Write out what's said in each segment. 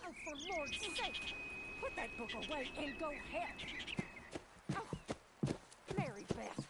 Oh, for Lord's sake! Put that book away and go ahead! Oh, Mary Beth.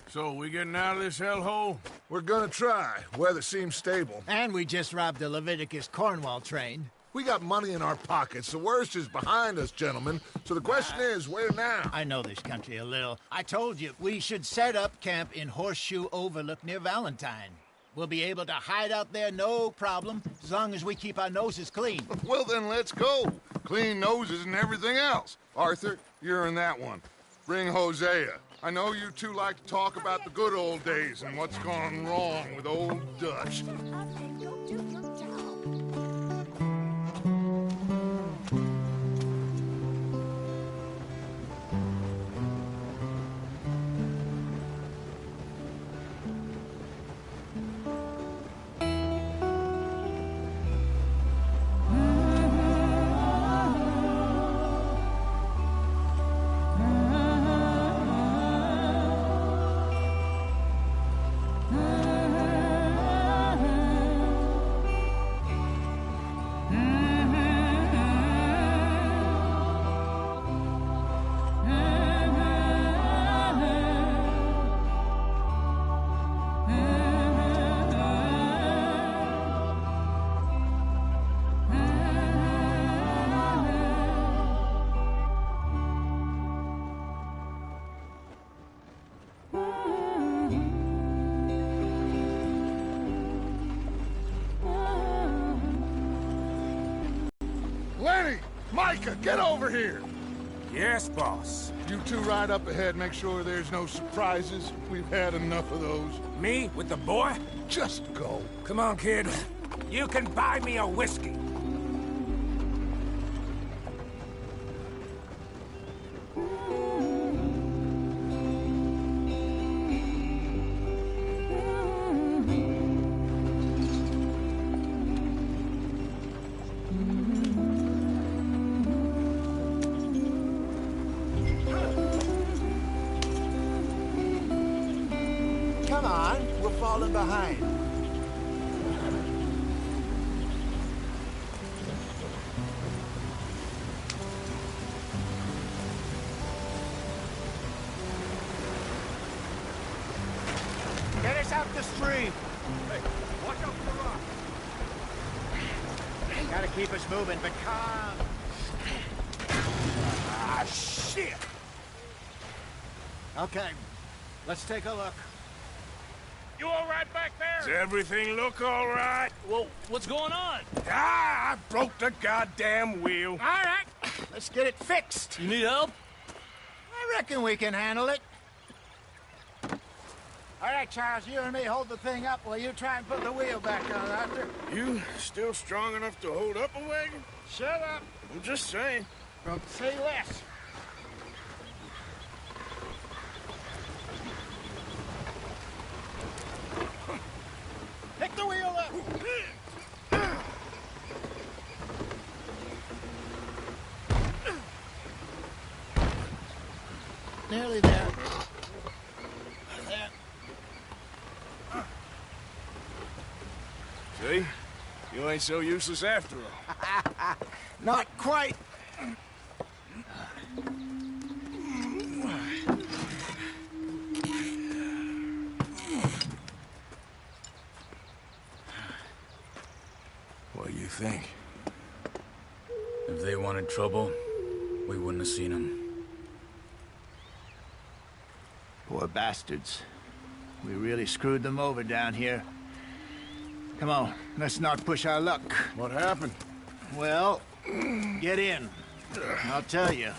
So, we getting out of this hellhole? We're gonna try. Weather seems stable. And we just robbed the Leviticus Cornwall train. We got money in our pockets. The worst is behind us, gentlemen. So the question is, where now? I know this country a little. I told you, we should set up camp in Horseshoe Overlook near Valentine. We'll be able to hide out there, no problem, as long as we keep our noses clean. Well, then let's go. Clean noses and everything else. Arthur, you're in that one. Bring Hosea. I know you two like to talk about the good old days and what's gone wrong with old Dutch. Shut up and go do your job. Micah, get over here! Yes, boss. You two ride up ahead, make sure there's no surprises. We've had enough of those. Me? With the boy? Just go. Come on, kid. You can buy me a whiskey. Come on, we're falling behind. Get us out the stream. Hey, watch out for the rock. Gotta keep us moving, but calm. Ah, shit! Okay, let's take a look. You all right back there? Does everything look all right? Well, what's going on? Ah, I broke the goddamn wheel. All right, let's get it fixed. You need help? I reckon we can handle it. All right, Charles, you and me hold the thing up while you try and put the wheel back on, Arthur. You still strong enough to hold up a wagon? Shut up. I'm just saying. Say less. Pick the wheel up. Nearly there. There. See? You ain't so useless after all. Not quite. What do you think? If they wanted trouble, we wouldn't have seen them. Poor bastards. We really screwed them over down here. Come on, let's not push our luck. What happened? Well, get in. I'll tell you.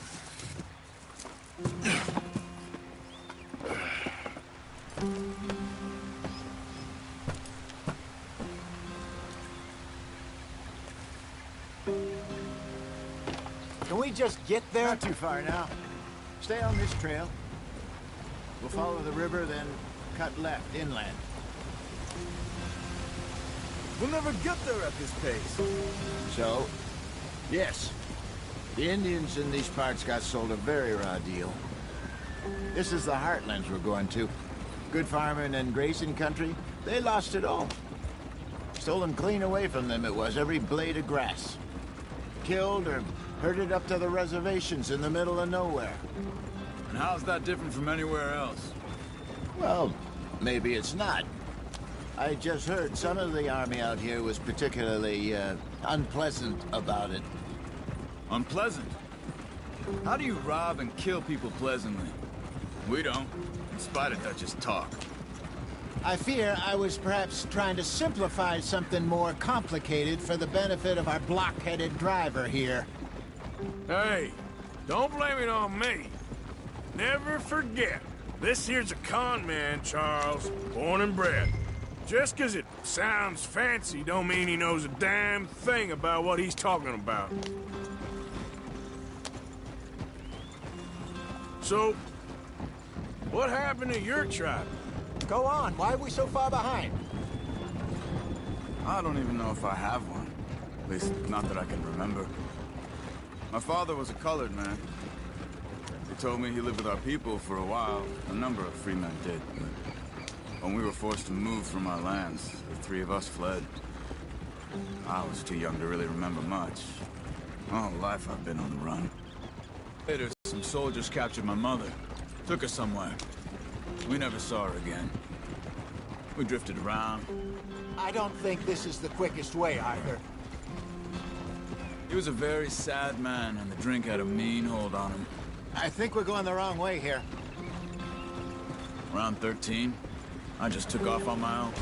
Can we just get there? Not too far now. Stay on this trail. We'll follow the river, then cut left inland. We'll never get there at this pace. So, yes, the Indians in these parts got sold a very raw deal. This is the heartlands we're going to. Good farming and grazing country, they lost it all. Stolen clean away from them it was, every blade of grass. Killed or herded up to the reservations in the middle of nowhere. And how's that different from anywhere else? Well, maybe it's not. I just heard some of the army out here was particularly, unpleasant about it. Unpleasant? How do you rob and kill people pleasantly? We don't. In spite of that, just talk. I fear I was perhaps trying to simplify something more complicated for the benefit of our block-headed driver here. Hey, don't blame it on me. Never forget, this here's a con man, Charles, born and bred. Just 'cause it sounds fancy don't mean he knows a damn thing about what he's talking about. So, what happened to your tribe? Go on, why are we so far behind? I don't even know if I have one. At least, not that I can remember. My father was a colored man. He told me he lived with our people for a while. A number of free men did. When we were forced to move from our lands, the three of us fled. I was too young to really remember much. All life I've been on the run. Later, some soldiers captured my mother. Took her somewhere. We never saw her again. We drifted around. I don't think this is the quickest way, Arthur. He was a very sad man, and the drink had a mean hold on him. I think we're going the wrong way here. Around 13, I just took off on my own.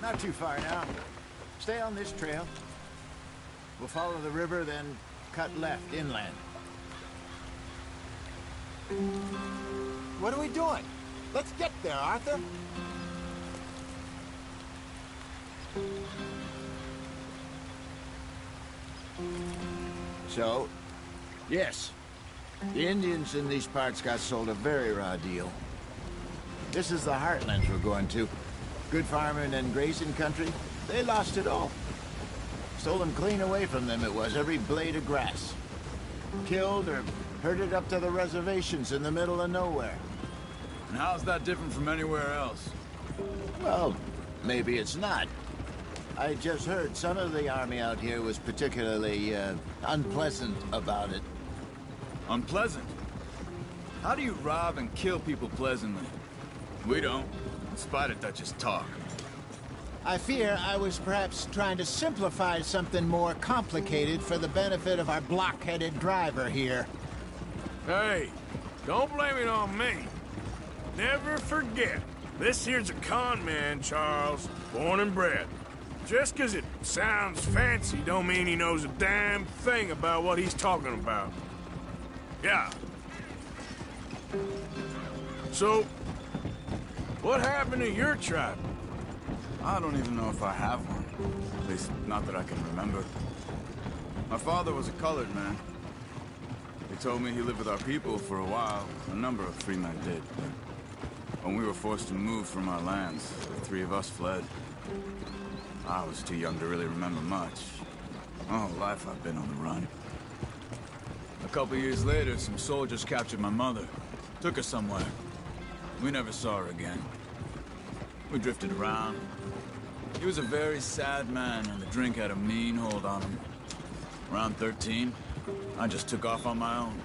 Not too far now. Stay on this trail. We'll follow the river, then cut left inland. What are we doing? Let's get there, Arthur. So, yes, the Indians in these parts got sold a very raw deal. This is the heartlands we're going to. Good farming and grazing country, they lost it all. Stolen clean away from them it was, every blade of grass. Killed or herded up to the reservations in the middle of nowhere. And how's that different from anywhere else? Well, maybe it's not. I just heard some of the army out here was particularly, unpleasant about it. Unpleasant? How do you rob and kill people pleasantly? We don't. In spite of that, just talk. I fear I was perhaps trying to simplify something more complicated for the benefit of our block-headed driver here. Hey, don't blame it on me. Never forget, this here's a con man, Charles, born and bred. Just 'cause it sounds fancy don't mean he knows a damn thing about what he's talking about. Yeah. So, what happened to your tribe? I don't even know if I have one. At least, not that I can remember. My father was a colored man. He told me he lived with our people for a while. A number of free men did. When we were forced to move from our lands, the three of us fled. I was too young to really remember much. All life I've been on the run. A couple years later, some soldiers captured my mother. Took her somewhere. We never saw her again. We drifted around. He was a very sad man, and the drink had a mean hold on him. Around 13, I just took off on my own.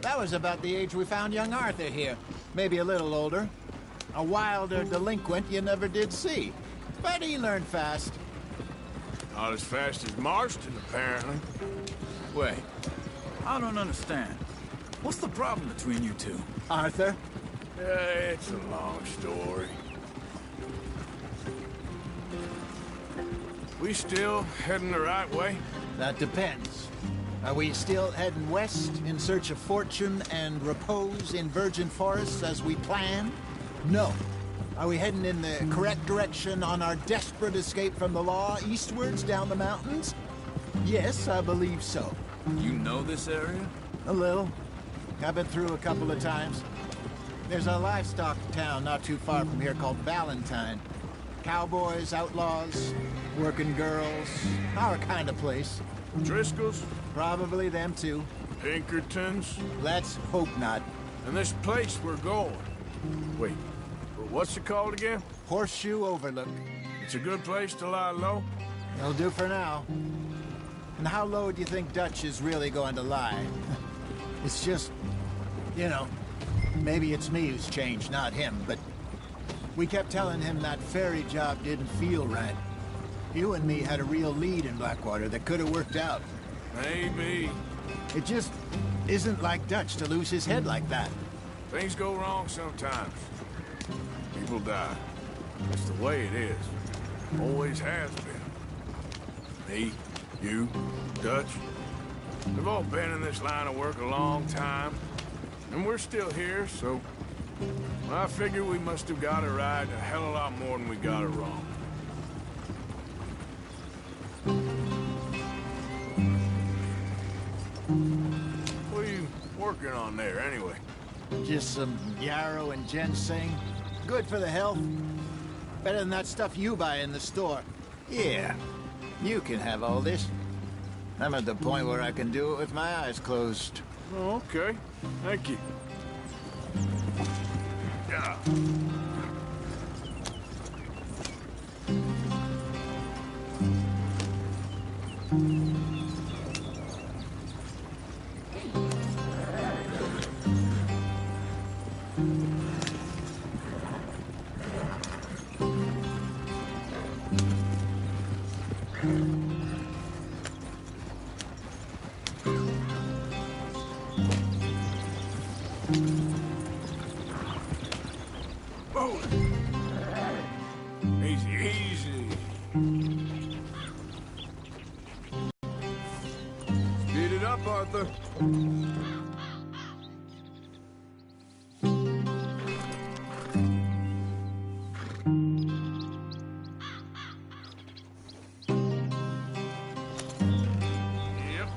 That was about the age we found young Arthur here. Maybe a little older. A wilder delinquent you never did see. But he learned fast. Not as fast as Marston, apparently. Wait, I don't understand. What's the problem between you two? Arthur? It's a long story. We still heading the right way? That depends. Are we still heading west in search of fortune and repose in virgin forests as we planned? No. Are we heading in the correct direction on our desperate escape from the law eastwards down the mountains? Yes, I believe so. You know this area? A little. I've been through a couple of times. There's a livestock town not too far from here called Valentine. Cowboys, outlaws, working girls, our kind of place. Driscoll's? Probably them too. Pinkertons? Let's hope not. And this place we're going. Wait, what's it called again? Horseshoe Overlook. It's a good place to lie low? It'll do for now. And how low do you think Dutch is really going to lie? It's just, you know, maybe it's me who's changed, not him, but we kept telling him that ferry job didn't feel right. You and me had a real lead in Blackwater that could have worked out. Maybe. It just isn't like Dutch to lose his head like that. Things go wrong sometimes. People die. That's the way it is. Always has been. Me, you, Dutch. We've all been in this line of work a long time. And we're still here, so... I figure we must have got it right a hell of a lot more than we got it wrong. What are you working on there, anyway? Just some yarrow and ginseng. Good for the health. Better than that stuff you buy in the store. Yeah, you can have all this. I'm at the point where I can do it with my eyes closed. Oh, okay. Thank you. Yeah. Easy, easy. Speed it up, Arthur. Yep.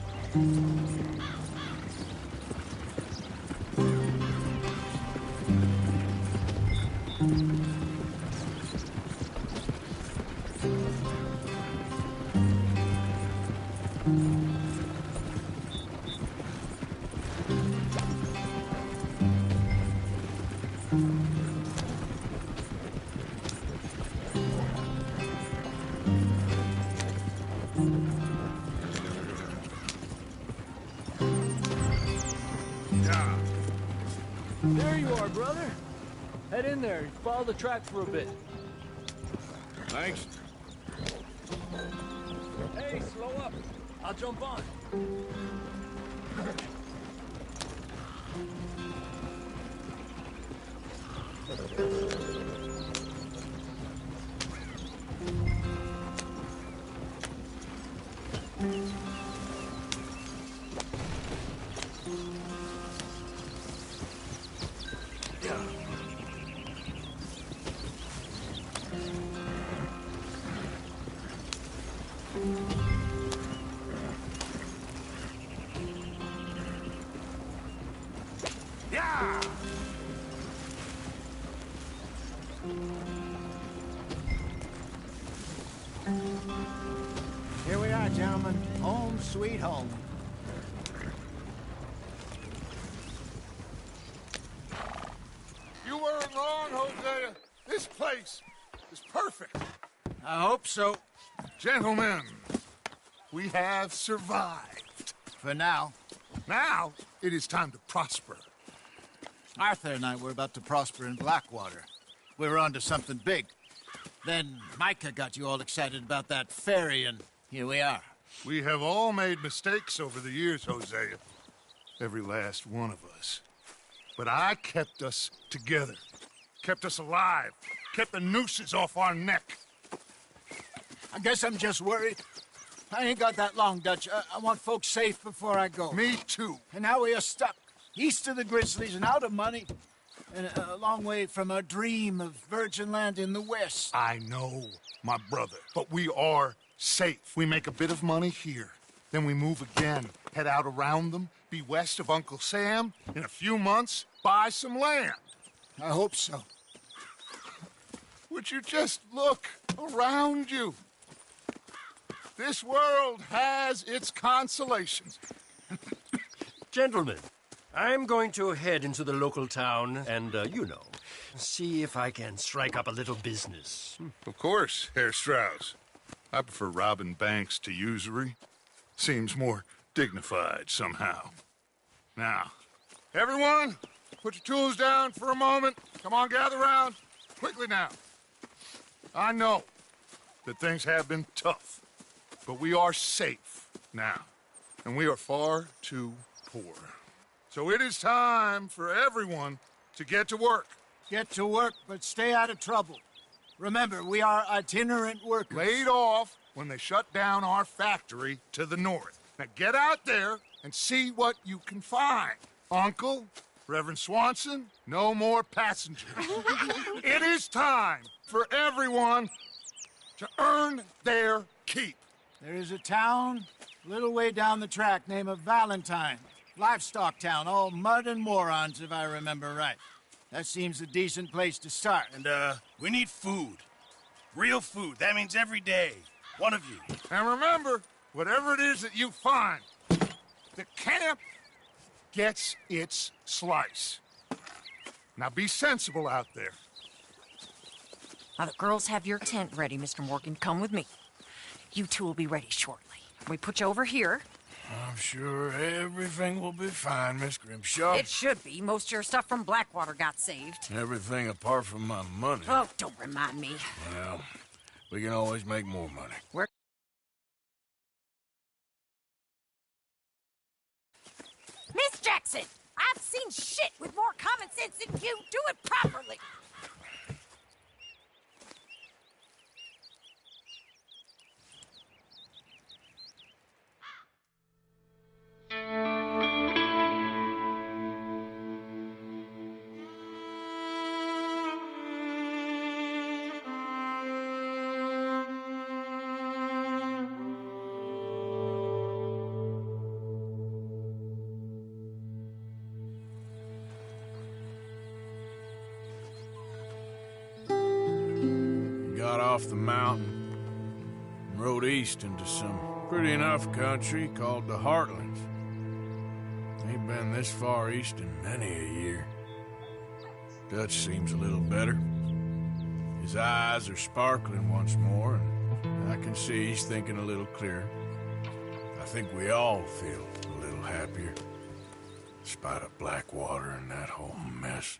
Yeah. There you are, brother. Head in there. Follow the tracks for a bit. Thanks. Hey, slow up. I'll jump on. Yeah. Yeah! Here we are, gentlemen. Home sweet home. You weren't wrong, Hosea. This place is perfect. I hope so. Gentlemen, we have survived. For now. Now, it is time to prosper. Arthur and I were about to prosper in Blackwater. We were on to something big. Then Micah got you all excited about that ferry, and here we are. We have all made mistakes over the years, Hosea. Every last one of us. But I kept us together. Kept us alive. Kept the nooses off our neck. I guess I'm just worried. I ain't got that long, Dutch. I want folks safe before I go. Me too. And now we are stuck, east of the Grizzlies and out of money, and a long way from our dream of virgin land in the west. I know, my brother, but we are safe. We make a bit of money here. Then we move again, head out around them, be west of Uncle Sam. In a few months, buy some land. I hope so. Would you just look around you? This world has its consolations. Gentlemen, I'm going to head into the local town and, see if I can strike up a little business. Of course, Herr Strauss. I prefer robbing banks to usury. Seems more dignified somehow. Now, everyone, put your tools down for a moment. Come on, gather round. Quickly now. I know that things have been tough. But we are safe now, and we are far too poor. So it is time for everyone to get to work. Get to work, but stay out of trouble. Remember, we are itinerant workers. Laid off when they shut down our factory to the north. Now get out there and see what you can find. Uncle, Reverend Swanson, no more passengers. It is time for everyone to earn their keep. There is a town a little way down the track named Valentine. Livestock town, all mud and morons, if I remember right. That seems a decent place to start. And, we need food. Real food. That means every day. One of you. And remember, whatever it is that you find, the camp gets its slice. Now be sensible out there. Now the girls have your tent ready, Mr. Morgan. Come with me. You two will be ready shortly. We put you over here. I'm sure everything will be fine, Miss Grimshaw. It should be. Most of your stuff from Blackwater got saved. Everything apart from my money. Oh, don't remind me. Well, we can always make more money. Where? Miss Jackson, I've seen shit with more common sense than you. Do it properly. Got off the mountain and rode east into some pretty enough country called the Heartlands. Ain't been this far east in many a year. Dutch seems a little better. His eyes are sparkling once more, and I can see he's thinking a little clearer. I think we all feel a little happier, in spite of Blackwater and that whole mess.